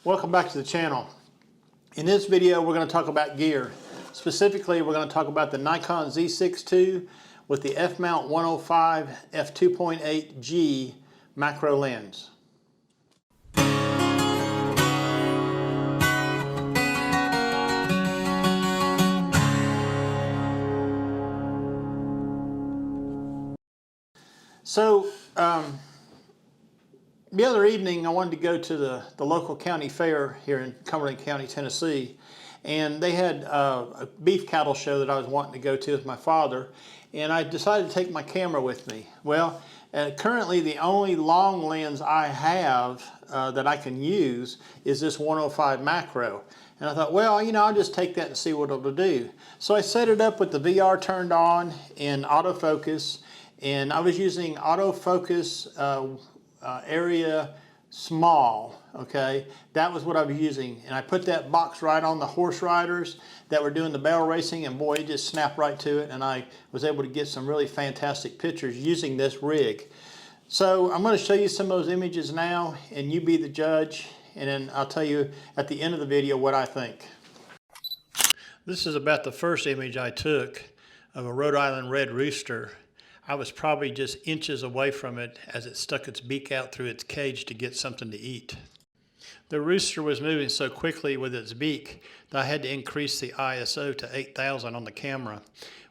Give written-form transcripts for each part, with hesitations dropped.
Welcome back to the channel. In this video we're going to talk about gear. Specifically we're going to talk about the Nikon Z6ii with the f-mount 105 f2.8G macro lens. So the other evening I wanted to go to the local county fair here in Cumberland County, Tennessee, and they had a beef cattle show that I was wanting to go to with my father, and I decided to take my camera with me. Well, currently the only long lens I have that I can use is this 105 macro. And I thought, well, you know, I'll just take that and see what it'll do. So I set it up with the VR turned on in autofocus, and I was using autofocus area small, okay? That was what I was using, and I put that box right on the horse riders that were doing the barrel racing, and boy, it just snapped right to it, and I was able to get some really fantastic pictures using this rig. So I'm going to show you some of those images now, and you be the judge, and then I'll tell you at the end of the video what I think. This is about the first image I took of a Rhode Island red rooster. I was probably just inches away from it as it stuck its beak out through its cage to get something to eat. The rooster was moving so quickly with its beak that I had to increase the ISO to 8000 on the camera.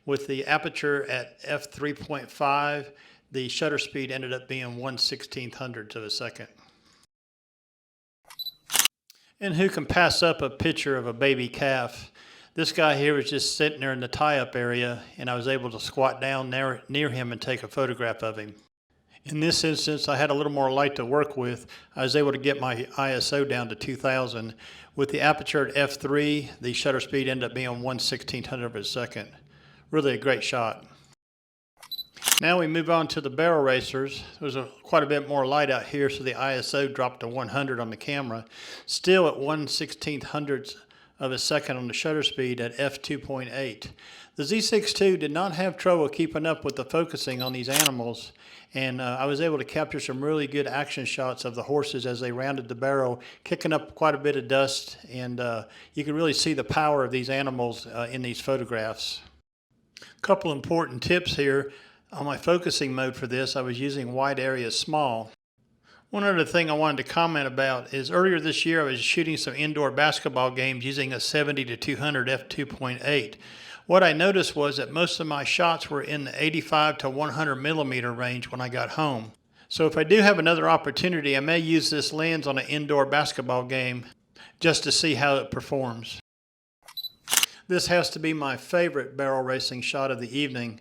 With the aperture at f3.5, the shutter speed ended up being 1/1600th of a second. And who can pass up a picture of a baby calf? This guy here was just sitting there in the tie-up area, and I was able to squat down near him and take a photograph of him. In this instance, I had a little more light to work with. I was able to get my ISO down to 2000. With the aperture at f3, the shutter speed ended up being 1/1600th of a second. Really a great shot. Now we move on to the barrel racers. There's quite a bit more light out here, so the ISO dropped to 100 on the camera. Still at 1/1600th of a second on the shutter speed at f2.8. The Z6ii did not have trouble keeping up with the focusing on these animals, and I was able to capture some really good action shots of the horses as they rounded the barrel, kicking up quite a bit of dust, and you can really see the power of these animals in these photographs. A couple important tips here. On my focusing mode for this, I was using wide area small. One other thing I wanted to comment about is earlier this year I was shooting some indoor basketball games using a 70-200 f2.8. What I noticed was that most of my shots were in the 85 to 100 millimeter range when I got home. So if I do have another opportunity, I may use this lens on an indoor basketball game just to see how it performs. This has to be my favorite barrel racing shot of the evening.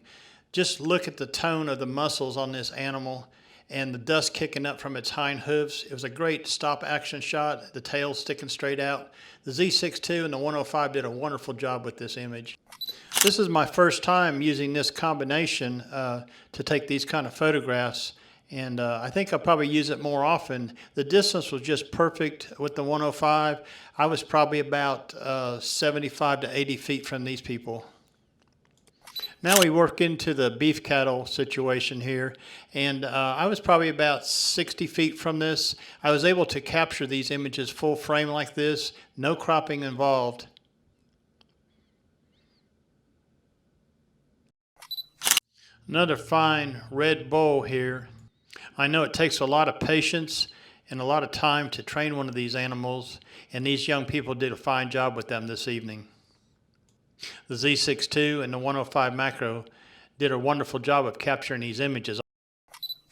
Just look at the tone of the muscles on this animal and the dust kicking up from its hind hooves. It was a great stop action shot, the tail sticking straight out. The Z6ii and the 105 did a wonderful job with this image. This is my first time using this combination to take these kind of photographs, and I think I'll probably use it more often. The distance was just perfect with the 105. I was probably about 75 to 80 feet from these people. Now we work into the beef cattle situation here, and I was probably about 60 feet from this. I was able to capture these images full frame like this, no cropping involved. Another fine red bull here. I know it takes a lot of patience and a lot of time to train one of these animals, and these young people did a fine job with them this evening. The Z6ii and the 105 macro did a wonderful job of capturing these images.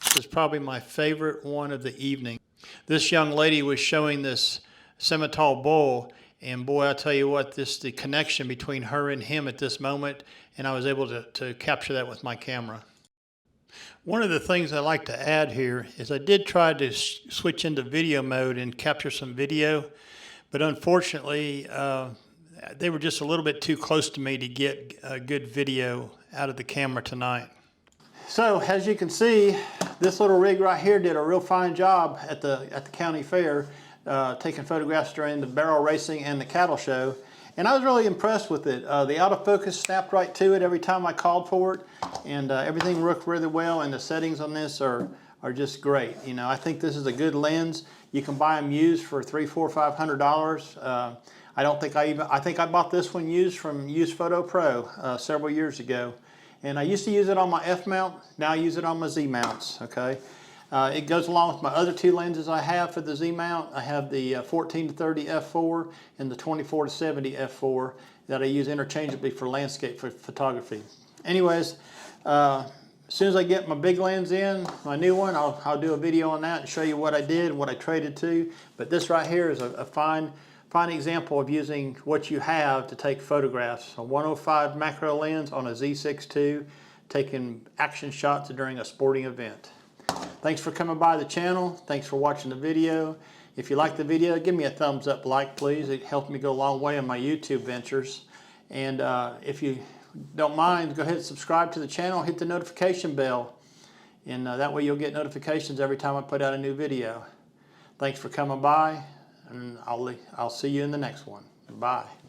This is probably my favorite one of the evening. This young lady was showing this Simmental bull, and boy, I tell you what, the connection between her and him at this moment, and I was able to capture that with my camera. One of the things I like to add here is I did try to switch into video mode and capture some video, but unfortunately, they were just a little bit too close to me to get a good video out of the camera tonight. So as you can see, this little rig right here did a real fine job at the county fair, taking photographs during the barrel racing and the cattle show. And I was really impressed with it. The autofocus snapped right to it every time I called for it, and everything worked really well, and the settings on this are just great. You know, I think this is a good lens. You can buy them used for $300, $400, $500. I think I bought this one used from Used Photo Pro several years ago. And I used to use it on my F mount, now I use it on my Z mounts, okay? It goes along with my other two lenses I have for the Z mount. I have the 14-30 f4 and the 24-70 f4 that I use interchangeably for landscape photography. Anyways, as soon as I get my big lens in, my new one, I'll do a video on that and show you what I did and what I traded to. But this right here is a fine example of using what you have to take photographs. A 105 macro lens on a Z6ii, taking action shots during a sporting event. Thanks for coming by the channel. Thanks for watching the video. If you like the video, give me a thumbs up like, please. It helps me go a long way on my YouTube ventures. And if you don't mind, go ahead and subscribe to the channel, hit the notification bell, and that way you'll get notifications every time I put out a new video. Thanks for coming by, and I'll see you in the next one. Bye.